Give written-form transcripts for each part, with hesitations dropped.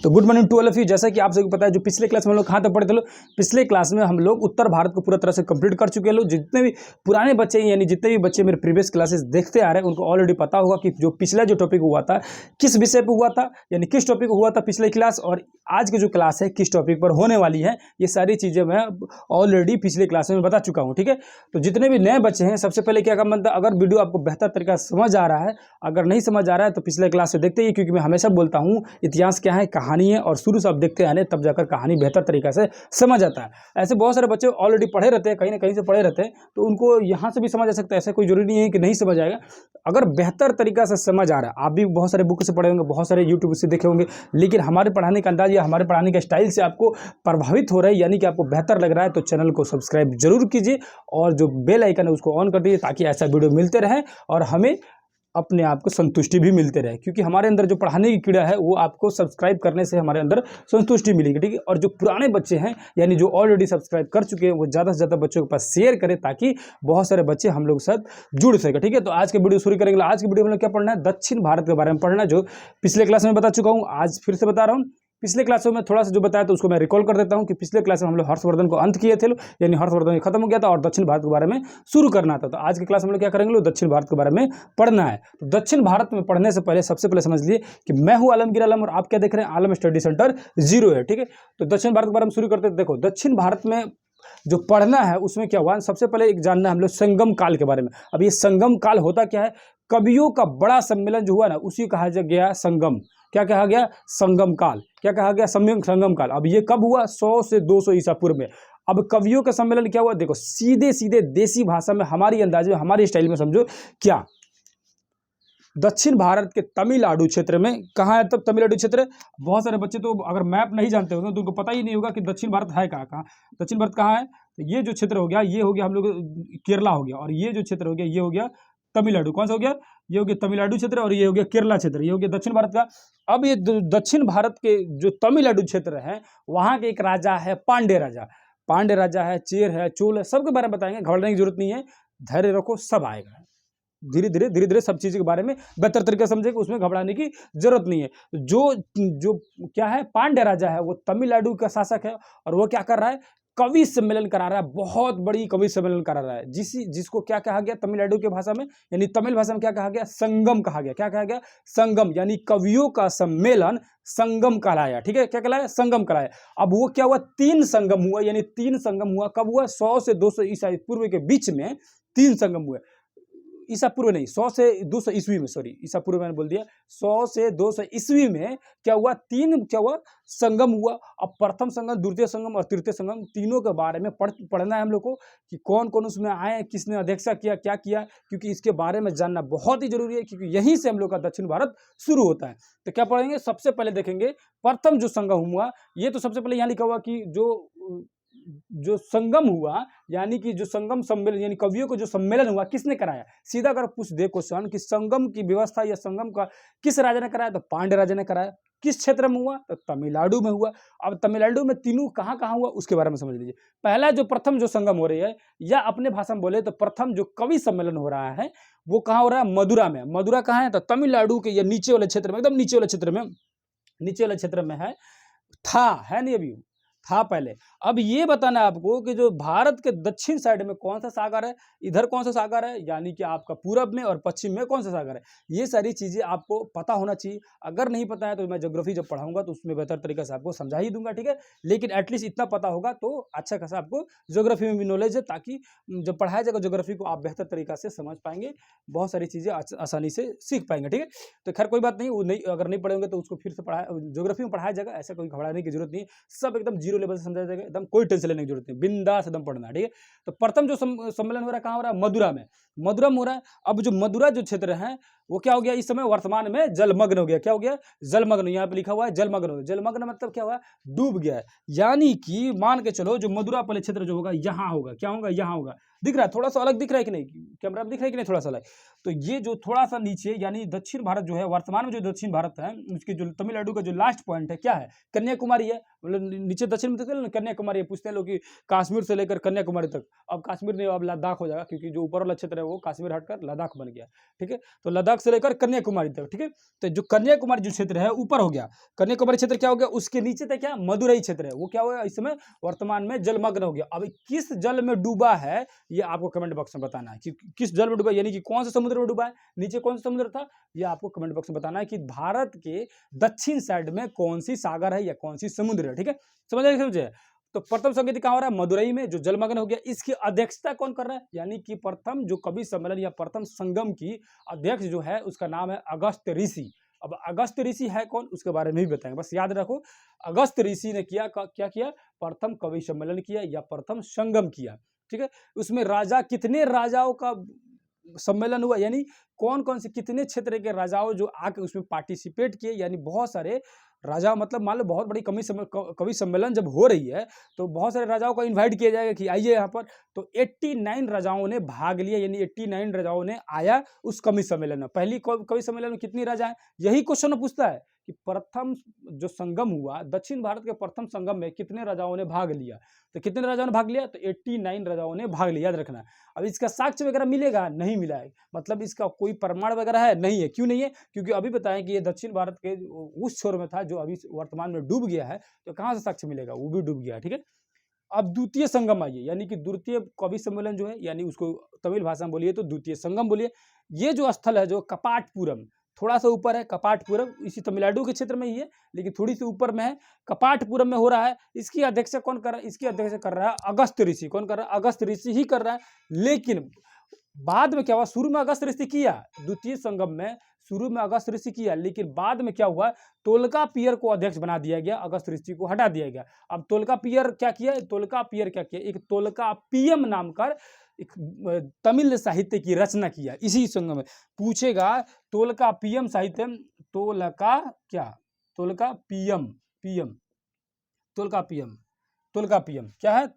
तो good morning to all of you. जैसा कि आप सबको पता है, जो पिछले क्लास में हम लोग कहाँ तक पढ़े थे लोग, पिछले क्लास में हम लोग उत्तर भारत को पूरा तरह से कंप्लीट कर चुके हैं लोग। जितने भी पुराने बच्चे हैं, यानी जितने भी बच्चे मेरे प्रीवियस क्लासेस देखते आ रहे हैं, उनको ऑलरेडी पता होगा कि जो पिछला जो टॉपिक हुआ था किस विषय पर हुआ था, यानी किस टॉपिक हुआ था पिछले क्लास, और आज की जो क्लास है किस टॉपिक पर होने वाली है। ये सारी चीज़ें मैं ऑलरेडी पिछले क्लास में बता चुका हूँ। ठीक है, तो जितने भी नए बच्चे हैं, सबसे पहले क्या काम बनता है, अगर वीडियो आपको बेहतर तरीका से समझ आ रहा है, अगर नहीं समझ आ रहा है तो पिछले क्लास से देखते ही, क्योंकि मैं हमेशा बोलता हूँ इतिहास क्या है, कहानी है, और शुरू से आप देखते आने तब जाकर कहानी बेहतर तरीके से समझ आता है। ऐसे बहुत सारे बच्चे ऑलरेडी पढ़े रहते हैं, कहीं ना कहीं से पढ़े रहते हैं, तो उनको यहाँ से भी समझ आ सकता है। ऐसा कोई जरूरी नहीं है कि नहीं समझ आएगा। अगर बेहतर तरीका से समझ आ रहा है, आप भी बहुत सारे बुक से पढ़े होंगे, बहुत सारे यूट्यूब से देखे होंगे, लेकिन हमारे पढ़ाने का अंदाज या हमारे पढ़ाने के स्टाइल से आपको प्रभावित हो रहा है, यानी कि आपको बेहतर लग रहा है, तो चैनल को सब्सक्राइब जरूर कीजिए और जो बेल आइकन है उसको ऑन कर दीजिए, ताकि ऐसा वीडियो मिलते रहे और हमें अपने आप को संतुष्टि भी मिलते रहे। क्योंकि हमारे अंदर जो पढ़ाने की कीड़ा है वो आपको सब्सक्राइब करने से हमारे अंदर संतुष्टि मिलेगी। ठीक है, और जो पुराने बच्चे हैं, यानी जो ऑलरेडी सब्सक्राइब कर चुके हैं, वो ज़्यादा से ज़्यादा बच्चों के पास शेयर करें, ताकि बहुत सारे बच्चे हम लोग के साथ जुड़ सके। ठीक है, तो आज के वीडियो शुरू करेंगे। आज की वीडियो में क्या पढ़ना है, दक्षिण भारत के बारे में पढ़ना, जो पिछले क्लास में बता चुका हूँ, आज फिर से बता रहा हूँ। पिछले क्लासों में थोड़ा सा जो बताया तो उसको मैं रिकॉल कर देता हूं कि पिछले क्लास में हम लोग हर्षवर्धन को अंत किए थे, यानी हर्षवर्धन खत्म हो गया था और दक्षिण भारत के बारे में शुरू करना था। तो आज की क्लास में हम लोग क्या करेंगे, दक्षिण भारत के बारे में पढ़ना है। तो दक्षिण भारत में पढ़ने से पहले सबसे पहले समझ लिए कि मैं हूं आलमगीर आलम और आप क्या देख रहे हैं, आलम स्टडी सेंटर 0 है। ठीक है, तो दक्षिण भारत के बारे में शुरू करते हैं। देखो, दक्षिण भारत में जो पढ़ना है उसमें क्या हुआ, सबसे पहले एक जानना है हम लोग संगम काल के बारे में। अब ये संगम काल होता क्या है, कवियों का बड़ा सम्मेलन जो हुआ ना, उसी कहा गया संगम। क्या कहा गया, संगम काल। क्या कहा गया, संगम काल। अब ये कब हुआ, 100 से 200 ईसा पूर्व में। अब कवियों का सम्मेलन क्या हुआ, देखो सीधे सीधे देसी भाषा में, हमारी अंदाज में, हमारी स्टाइल में समझो। क्या दक्षिण भारत के तमिलनाडु क्षेत्र में, कहाँ है तब तमिलनाडु क्षेत्र, बहुत सारे बच्चे तो अगर मैप नहीं जानते होंगे तो उनको पता ही नहीं होगा कि दक्षिण भारत है कहाँ कहाँ। दक्षिण भारत कहाँ है, तो ये जो क्षेत्र हो गया, ये हो गया हम लोग केरला हो गया, और ये जो क्षेत्र हो गया, ये हो गया तमिलनाडु। कौन सा हो गया, ये हो गया तमिलनाडु क्षेत्र, और ये हो गया केरला क्षेत्र, ये हो गया दक्षिण भारत का। अब ये दक्षिण भारत के जो तमिलनाडु क्षेत्र है, वहाँ के एक राजा है पांडे राजा। पांडे राजा है, चेर है, चोल है, सबके बारे में बताएंगे, घबराने की जरूरत नहीं है, धैर्य रखो, सब आएगा। धीरे धीरे सब चीज़ के बारे में बेहतर तरीके से समझेंगे, उसमें घबराने की जरूरत नहीं है। जो जो क्या है, पांड्य राजा है, वो तमिलनाडु का शासक है, और वो क्या कर रहा है, कवि सम्मेलन करा रहा है, बहुत बड़ी कवि सम्मेलन करा रहा है, जिसको क्या कहा गया तमिलनाडु की भाषा में, यानी तमिल भाषा में क्या कहा गया, संगम कहा गया। क्या कहा गया, संगम, यानी कवियों का सम्मेलन संगम कहलाया। ठीक है, क्या कहलाया, संगम कहलाया। अब वो क्या हुआ, 3 संगम हुआ, यानी 3 संगम हुआ। कब हुआ, 100 से 200 ईसा पूर्व के बीच में 3 संगम हुए। ईसा पूर्व नहीं, 100 से 200 ईस्वी में, सॉरी ईसा पूर्व मैंने बोल दिया, 100 से 200 ईस्वी में क्या हुआ, 3 क्या हुआ, संगम हुआ। अब प्रथम संगम, द्वितीय संगम और तृतीय संगम, तीनों के बारे में पढ़ना है हम लोग को, कि कौन कौन उसमें आए, किसने अध्यक्षता किया, क्या किया, क्योंकि इसके बारे में जानना बहुत ही जरूरी है, क्योंकि यहीं से हम लोग का दक्षिण भारत शुरू होता है। तो क्या पढ़ेंगे, सबसे पहले देखेंगे प्रथम जो संगम हुआ। ये तो सबसे पहले यहाँ लिखा हुआ कि जो संगम हुआ, यानी कि जो संगम सम्मेलन, यानी कवियों को जो सम्मेलन हुआ, किसने कराया। सीधा अगर पूछ दे क्वेश्चन कि संगम की व्यवस्था या संगम का किस राजा ने कराया, तो पांड्य राजा ने कराया। किस क्षेत्र में हुआ, तो तमिलनाडु में हुआ। अब तमिलनाडु में तीनों कहाँ कहाँ हुआ, उसके बारे में समझ लीजिए। पहला जो प्रथम जो संगम हो रही है, या अपने भाषा में बोले तो प्रथम जो कवि सम्मेलन हो रहा है, वो कहाँ हो रहा है, मदुरा में। मदुरा कहाँ है, तो तमिलनाडु के ये नीचे वाले क्षेत्र में, एकदम नीचे वाले क्षेत्र में, नीचे वाले क्षेत्र में है। था, है नहीं, अभी था पहले। अब ये बताना है आपको कि जो भारत के दक्षिण साइड में कौन सा सागर है, इधर कौन सा सागर है, यानी कि आपका पूरब में और पश्चिम में कौन सा सागर है। ये सारी चीजें आपको पता होना चाहिए। अगर नहीं पता है तो मैं ज्योग्राफी जब पढ़ाऊंगा तो उसमें बेहतर तरीके से आपको समझा ही दूंगा। ठीक है, लेकिन एटलीस्ट इतना पता होगा तो अच्छा खासा आपको ज्योग्राफी में भी नॉलेज है, ताकि जब पढ़ाया जाएगा ज्योग्राफी को आप बेहतर तरीका से समझ पाएंगे, बहुत सारी चीजें आसानी से सीख पाएंगे। ठीक है, तो खैर कोई बात नहीं, वो नहीं, अगर नहीं पढ़ेंगे तो उसको फिर से ज्योग्राफी में पढ़ाया जाएगा, ऐसा कोई घबराने की जरूरत नहीं है, सब एकदम 0 लेवल से समझाया जाएगा, एकदम कोई टेंशन लेने की जरूरत नहीं, बिंदास एकदम पढ़ना। ठीक है, तो प्रथम जो सम्मेलन हो रहा है, कहाँ हो रहा है, मदुरा में। मदुरा में हो रहा है। अब जो मदुरा जो क्षेत्र है, वो क्या हो गया, इस समय वर्तमान में जलमग्न हो गया। क्या हो गया, जलमग्न। यहाँ पे लिखा हुआ है जलमग्न हो गया। जलमग्न मतलब क्या हुआ, डूब गया है। यानी कि मान के चलो, जो मदुरा वाले क्षेत्र जो होगा, यहाँ होगा। क्या होगा, यहाँ होगा। दिख रहा है, थोड़ा सा अलग दिख रहा है कि नहीं, कैमरा में दिख रहा है कि नहीं, थोड़ा सा अलग। तो ये जो थोड़ा सा नीचे, यानी दक्षिण भारत जो है, वर्तमान में जो दक्षिण भारत है, उसके जो तमिलनाडु का जो लास्ट पॉइंट है, क्या है, कन्याकुमारी है। मतलब नीचे दक्षिण में देखते हैं कन्याकुमारी है, पूछते हैं लोग कि कश्मीर से लेकर कन्याकुमारी तक। अब कश्मीर नहीं, अब लद्दाख हो जाएगा, क्योंकि जो ऊपर वाला क्षेत्र है वो कश्मीर हटकर लद्दाख बन गया। ठीक है, तो लद्दाख तक से लेकर कन्याकुमारी तक, ठीक है। तो जो कन्याकुमारी जो क्षेत्र है ऊपर हो गया, कन्याकुमारी क्षेत्र क्या हो गया, उसके नीचे तक क्या मदुरई क्षेत्र है, वो क्या हो गया इस समय वर्तमान में जलमग्न हो गया। अब किस जल में डूबा है ये आपको कमेंट बॉक्स में बताना है कि किस जल में डूबा, यानी कि कौन सा समुद्र में डूबा है, नीचे कौन सा समुद्र था, ये आपको कमेंट बॉक्स में बताना है कि भारत के दक्षिण साइड में कौन सी सागर है या कौन सी समुद्र है, ठीक है। समझे। तो प्रथम संगीत कहाँ हो रहा है, मदुरई में, जो जलमग्न हो गया। इसकी अध्यक्षता कौन कर रहा है, यानी कि प्रथम जो कवि सम्मेलन या प्रथम संगम की अध्यक्ष जो है उसका नाम है अगस्त ऋषि। अब अगस्त ऋषि है कौन, उसके बारे में भी बताएंगे, बस याद रखो अगस्त ऋषि ने क्या किया, प्रथम कवि सम्मेलन किया या प्रथम संगम किया, ठीक है। उसमें राजा, कितने राजाओं का सम्मेलन हुआ, यानी कौन कौन से कितने क्षेत्र के राजाओं जो आके उसमें पार्टिसिपेट किए, यानी बहुत सारे राजा, मतलब मान लो बहुत बड़ी कवि सम्मेलन जब हो रही है तो बहुत सारे राजाओं को इनवाइट किया जाएगा कि आइए यहाँ पर। तो 89 राजाओं ने भाग लिया, यानी 89 राजाओं ने आया उस कवि सम्मेलन में। पहली कवि सम्मेलन में कितनी राजा हैं, यही क्वेश्चन पूछता है कि प्रथम जो संगम हुआ दक्षिण भारत के प्रथम संगम में कितने राजाओं ने भाग लिया, तो कितने राजाओं ने भाग लिया, तो 89 राजाओं ने भाग लिया, याद रखना। अब इसका साक्ष्य वगैरह मिलेगा, नहीं मिला है, मतलब इसका कोई प्रमाण वगैरह है नहीं है। क्यों नहीं है, क्योंकि अभी बताएं कि ये दक्षिण भारत के उस छोर में था जो अभी वर्तमान में डूब गया है, तो कहाँ से साक्ष्य मिलेगा, वो भी डूब गया, ठीक है। अब द्वितीय संगम आइए, यानी कि द्वितीय कवि सम्मेलन जो है, यानी उसको तमिल भाषा में बोलिए तो द्वितीय संगम बोलिए। ये जो स्थल है जो कपाटपुरम, थोड़ा सा ऊपर है कपाटपुरम, इसी तमिलनाडु के क्षेत्र में ही है लेकिन थोड़ी सी ऊपर में है, कपाटपुरम में हो रहा है। इसकी अध्यक्षता कौन कर रहा है, इसकी अध्यक्षता कर रहा है अगस्त ऋषि। कौन कर रहा है, अगस्त ऋषि ही कर रहा है। लेकिन बाद में क्या हुआ, शुरू में अगस्त ऋषि किया, द्वितीय संगम में शुरू में अगस्त ऋषि किया, लेकिन बाद में क्या हुआ, तोलकापियर को अध्यक्ष बना दिया गया, अगस्त ऋषि को हटा दिया गया। अब तोलकापियर क्या किया, तोलकापियर क्या किया, एक तोलकापियम नाम कर एक तमिल साहित्य की रचना किया। इसी संगम में पूछेगा तोलकापियम साहित्यम, तोलकापियम तोलकापियम क्या है,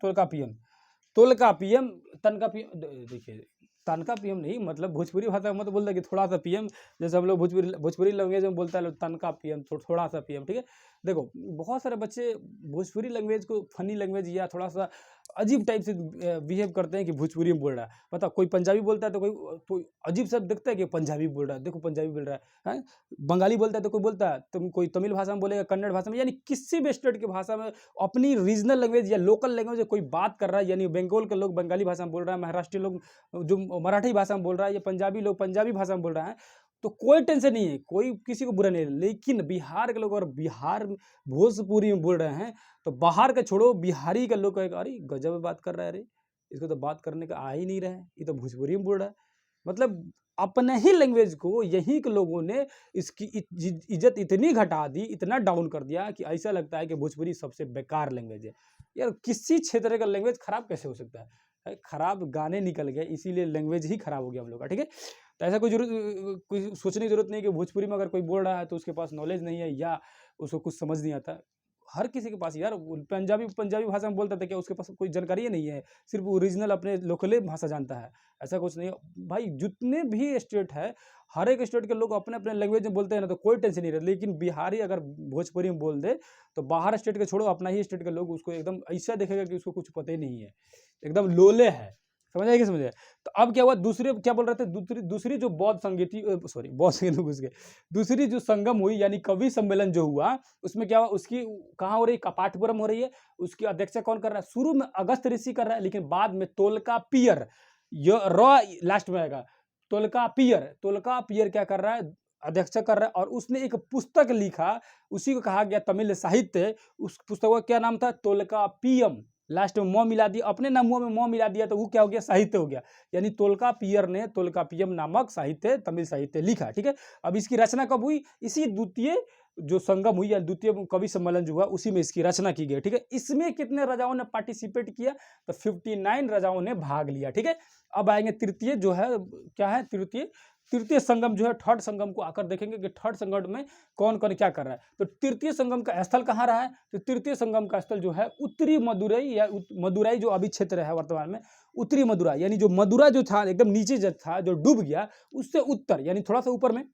तोलकापियम तनकापियम, देखिए तनकापियम नहीं, मतलब भोजपुरी भाषा में तो बोलता है कि थोड़ा सा पीएम, जैसे हम लोग भोजपुरी लैंग्वेज में बोलता है तनका पीएम, थोड़ा सा पीएम, ठीक है। देखो बहुत सारे बच्चे भोजपुरी लैंग्वेज को फनी लैंग्वेज या थोड़ा सा अजीब टाइप से बिहेव करते हैं कि भोजपुरी में बोल रहा है। पता, कोई पंजाबी बोलता है तो कोई अजीब सा दिखता है कि पंजाबी बोल रहा है, देखो पंजाबी बोल रहा है। बंगाली बोलता है तो कोई बोलता है, तुम कोई तमिल भाषा में बोलेगा, कन्नड़ भाषा में, यानी किसी भी स्टेट की भाषा में अपनी रीजनल लैंग्वेज या लोकल लैंग्वेज कोई बात कर रहा है, यानी बंगाल के लोग बंगाली भाषा में बोल रहा है, महाराष्ट्रीय लोग जो मराठी भाषा में बोल रहा है, या पंजाबी लोग पंजाबी भाषा में बोल रहा है, तो कोई टेंशन नहीं है, कोई किसी को बुरा नहीं है। लेकिन बिहार के लोग और बिहार भोजपुरी में बोल रहे हैं तो बाहर का छोड़ो, बिहारी का लोग कहेगा अरे गजब बात कर रहा है, अरे इसको तो बात करने का आ ही नहीं रहा है, ये तो भोजपुरी में बोल रहा है। मतलब अपने ही लैंग्वेज को यहीं के लोगों ने इसकी इज्जत इतनी घटा दी, इतना डाउन कर दिया कि ऐसा लगता है कि भोजपुरी सबसे बेकार लैंग्वेज है। यार किसी क्षेत्र का लैंग्वेज खराब कैसे हो सकता है, खराब गाने निकल गए, इसीलिए लैंग्वेज ही खराब हो गया हम लोग का, ठीक है। तो ऐसा कोई सोचने की जरूरत नहीं कि भोजपुरी में अगर कोई बोल रहा है तो उसके पास नॉलेज नहीं है या उसको कुछ समझ नहीं आता। हर किसी के पास, यार पंजाबी भाषा में बोलता था क्या उसके पास कोई जानकारी ही नहीं है, सिर्फ ओरिजिनल अपने लोकल भाषा जानता है, ऐसा कुछ नहीं भाई। जितने भी स्टेट है, हर एक स्टेट के लोग अपने अपने लैंग्वेज में बोलते हैं ना, तो कोई टेंशन नहीं रहता। लेकिन बिहारी अगर भोजपुरी में बोल दे तो बाहर स्टेट के छोड़ो, अपना ही स्टेट के लोग उसको एकदम ऐसा देखेगा कि उसको कुछ पता ही नहीं है, एकदम लोले है। समझ आएगी, समझ आए। तो अब क्या हुआ, दूसरे क्या बोल रहे थे, दूसरी जो बौद्ध संगीत घुस गए, दूसरी जो संगम हुई यानी कवि सम्मेलन जो हुआ, उसमें क्या हुआ, उसकी कहाँ हो रही, कपाटपुरम हो रही है। उसकी अध्यक्षता कौन कर रहा है, शुरू में अगस्त ऋषि कर रहा है, लेकिन बाद में तोलकापियर, लास्ट में आएगा, तोलकापियर क्या कर रहा है, अध्यक्षता कर रहा है। और उसने एक पुस्तक लिखा, उसी को कहा गया तमिल साहित्य। उस पुस्तक का क्या नाम था, तोलकापियम, लास्ट में मोह मिला दिया, अपने नाम में मोह मिला दिया तो वो क्या हो गया, साहित्य हो गया। यानी तोलकापियर ने तोलकापियम नामक साहित्य, तमिल साहित्य लिखा, ठीक है। अब इसकी रचना कब हुई, इसी द्वितीय जो संगम हुई या द्वितीय कवि सम्मेलन जो हुआ उसी में इसकी रचना की गई, ठीक है। इसमें कितने राजाओं ने पार्टिसिपेट किया, तो 59 राजाओं ने भाग लिया, ठीक है। अब आएंगे तृतीय जो है, क्या है, तृतीय संगम जो है, थर्ड संगम को आकर देखेंगे कि थर्ड संगम में कौन कौन क्या कर रहा है। तो तृतीय संगम का स्थल कहाँ रहा है, तो तृतीय संगम का स्थल जो है उत्तरी मदुरई या मदुरई जो अभी क्षेत्र है वर्तमान में, उत्तरी मदुरा, यानी जो मदुरा जो था एकदम नीचे जो था, जो डूब गया, उससे उत्तर यानी थोड़ा सा ऊपर में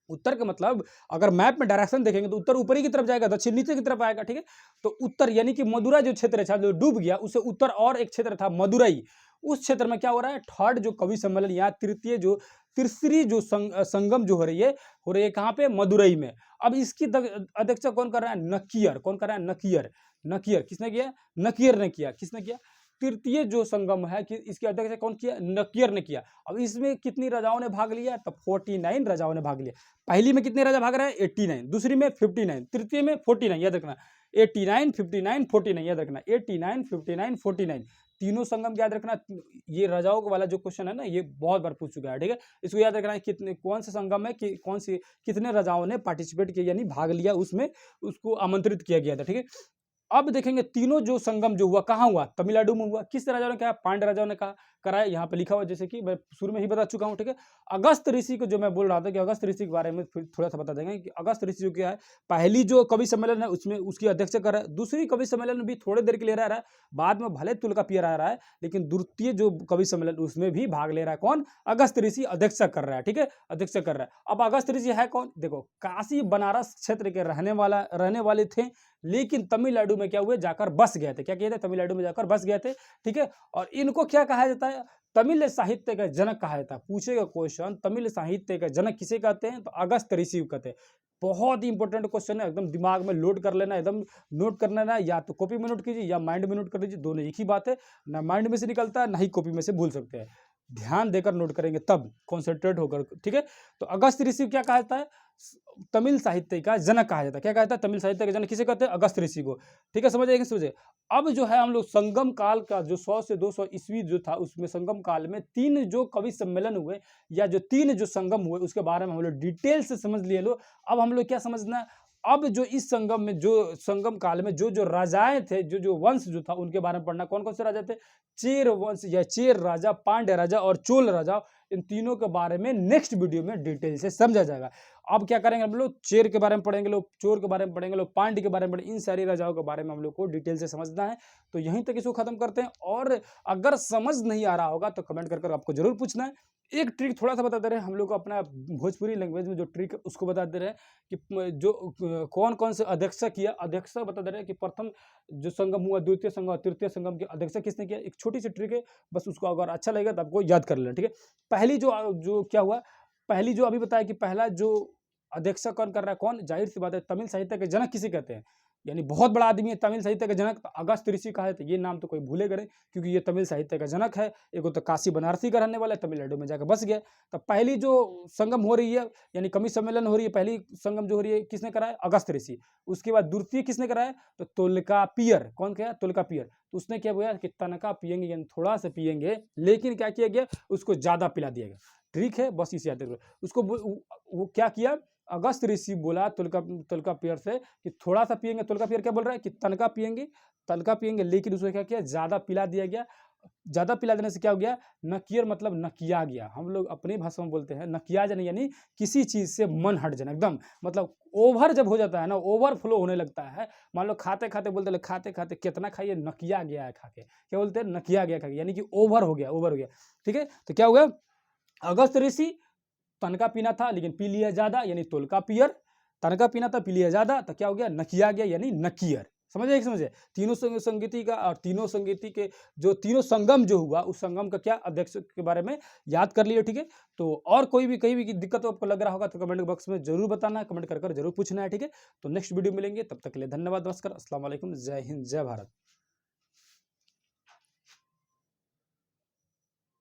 उत्तर का मतलब अगर मैप में डायरेक्शन देखेंगे तो उत्तर ऊपरी की तरफ जाएगा, दक्षिण नीचे की तरफ आएगा, ठीक है। तो उत्तर यानी कि मदुरा जो क्षेत्र है जो डूब गया, उससे उत्तर और एक क्षेत्र था मदुरई, उस क्षेत्र में क्या हो रहा है, थर्ड जो कवि सम्मेलन या तृतीय जो तीसरी जो संगम जो हो रही है कहाँ पे, मदुरई में। अब इसकी अध्यक्षता कौन कर रहा है, नकियर। कौन कर रहा है, नकियर। नकियर किसने किया, नकियर ने किया। किसने किया, तृतीय जो संगम है कि इसकी अध्यक्षता कौन किया, नकियर ने किया। अब इसमें कितनी राजाओं ने भाग लिया, तो 49 राजाओं ने भाग लिया। पहली में कितने राजा भाग रहे हैं, 89, दूसरी में 59, तृतीय में 49, याद रखना 89 59 49, याद रखना 89 59 49, तीनों संगम याद रखना। ये राजाओं वाला जो क्वेश्चन है ना, ये बहुत बार पूछ चुका है, ठीक है। इसको याद रखना है कितने, कौन सा संगम है कि कौन सी, कितने राजाओं ने पार्टिसिपेट किया यानी भाग लिया उसमें, उसको आमंत्रित किया गया था, ठीक है। अब देखेंगे तीनों जो संगम जो हुआ कहाँ हुआ, तमिलनाडु में हुआ। किस राजाओं ने कहा, पांड्य राजाओं ने कहा कराया, यहाँ पे लिखा हुआ जैसे कि मैं शुरू में ही बता चुका हूँ, ठीक है। अगस्त ऋषि को जो मैं बोल रहा था कि अगस्त ऋषि के बारे में फिर थोड़ा सा बता देंगे कि अगस्त ऋषि जो क्या है, पहली जो कवि सम्मेलन है उसमें उसकी अध्यक्षता कर रहा है, दूसरी कवि सम्मेलन भी थोड़ी देर के लिए रह रहा है, बाद में भले तुल्कापियर आ रहा है, लेकिन द्वितीय जो कवि सम्मेलन उसमें भी भाग ले रहा है कौन, अगस्त ऋषि अध्यक्षता कर रहा है, ठीक है, अध्यक्षता कर रहा है। अब अगस्त ऋषि है कौन, देखो काशी बनारस क्षेत्र के रहने वाले थे, लेकिन तमिलनाडु में क्या हुए, जाकर बस गए थे। क्या किए थे, तमिलनाडु में जाकर बस गए थे, ठीक है। और इनको क्या कहा जाता है, तमिल साहित्य का जनक कहा जाता है। पूछेगा क्वेश्चन, तमिल साहित्य का जनक किसे कहते हैं, तो अगस्त ऋषि को कहते हैं। बहुत ही इंपॉर्टेंट क्वेश्चन है, एकदम दिमाग में लोड कर लेना, एकदम नोट कर लेना, या तो कॉपी में नोट कीजिए या माइंड में नोट कर लीजिए, दोनों एक ही बात है, ना माइंड में से निकलता है ना ही कॉपी में से भूल सकते हैं। ध्यान देकर नोट करेंगे तब, कॉन्सेंट्रेट होकर, ठीक है। तो अगस्त ऋषि क्या कहा जाता है, तमिल साहित्य का जनक कहा जाता है। क्या कहा जाता है, तमिल साहित्य का जनक किसे कहते हैं, अगस्त ऋषि को, ठीक है। समझ आएगी, समझे। अब जो है हम लोग संगम काल का जो 100 से 200 ईस्वी जो था, उसमें संगम काल में 3 जो कवि सम्मेलन हुए या जो 3 जो संगम हुए, उसके बारे में हम लोग डिटेल से समझ लिए लो। अब हम लोग क्या समझना है, अब जो इस संगम में जो संगम काल में जो राजाएं थे, जो वंश जो था, उनके बारे में पढ़ना। कौन कौन से राजा थे, चेर वंश या चेर राजा, पांड्य राजा और चोल राजा। इन तीनों के बारे में नेक्स्ट वीडियो में डिटेल से समझा जाएगा। अब क्या करेंगे हम लोग, चेर के बारे में पढ़ेंगे, लोग चोर के बारे में पढ़ेंगे, लोग पांड्य के बारे में पढ़ेंगे। इन सारी राजाओं के बारे में हम लोग को डिटेल से समझना है। तो यहीं तक इसको खत्म करते हैं, और अगर समझ नहीं आ रहा होगा तो कमेंट कर आपको जरूर पूछना है। एक ट्रिक थोड़ा सा बता दे रहे हैं हम लोग को, अपना भोजपुरी लैंग्वेज में जो ट्रिक है उसको बता दे रहे हैं कि जो कौन कौन से अध्यक्षता किया, अध्यक्षता बता दे रहे हैं कि प्रथम जो संगम हुआ, द्वितीय संगम, तृतीय संगम की अध्यक्षता किसने किया। एक छोटी सी ट्रिक है, बस उसको अगर अच्छा लगेगा तो आपको याद कर लेना, ठीक है। पहली जो क्या हुआ, पहली जो अभी बताया कि पहला जो अध्यक्षता कौन कर रहा है, कौन, जाहिर सी बात है तमिल साहित्य के जनक किसे कहते हैं, यानी बहुत बड़ा आदमी है तमिल साहित्य का जनक, तो अगस्त ऋषि कहा है। तो ये नाम तो कोई भूले करे, क्योंकि ये तमिल साहित्य का जनक है। एक तो काशी बनारसी का रहने वाला है, तमिलनाडु में जाकर बस गया। तो पहली जो संगम हो रही है यानी कवि सम्मेलन हो रही है, पहली संगम जो हो रही है किसने कराया, अगस्त ऋषि। उसके बाद द्वितीय किसने कराया, तो तोल्कापियर। कौन क्या, तोल्कापियर। तो उसने क्या बोला कि तनका पियेंगे यानी थोड़ा सा पियेंगे, लेकिन क्या किया गया, उसको ज्यादा पिला दिया गया, ठीक है। बस इसे याद रखो। उसको वो क्या किया, अगस्त ऋषि बोला तोल्कापियर से कि थोड़ा सा पियेंगे। तोल्कापियर क्या बोल रहा है कि तनका पियेंगे, लेकिन उसको क्या किया, ज्यादा पिला दिया गया। ज्यादा पिला देने से क्या हो गया, नकियर मतलब नकिया गया। हम लोग अपनी भाषा में बोलते हैं नकिया जाना, यानी किसी चीज से मन हट जाना, एकदम मतलब ओवर जब हो जाता है ना, ओवरफ्लो होने लगता है। मान लो खाते खाते बोलते, खाते खाते कितना खाइए, नकिया गया है खा के, क्या बोलते हैं, नकिया गया खा के, यानी कि ओवर हो गया, ठीक है। तो क्या हुआ, अगस्त ऋषि तनका पीना था लेकिन पी लिया ज्यादा, यानी तोल्कापियर। तनका पीना था, पी लिया ज्यादा, तो क्या हो गया, नकिया गया यानी नकियर। समझे, समझे। तीनों संगीति का और तीनों संगीति के जो तीनों संगम जो हुआ, उस संगम का क्या अध्यक्ष के बारे में याद कर लिया, ठीक है। तो और कोई भी कहीं भी दिक्कत आपको लग रहा होगा तो कमेंट बॉक्स में जरूर बताना है, कमेंट कर जरूर पूछना है, ठीक है। तो नेक्स्ट वीडियो मिलेंगे, तब तक के लिए धन्यवाद, नमस्कार, अस्सलाम वालेकुम, जय हिंद, जय भारत।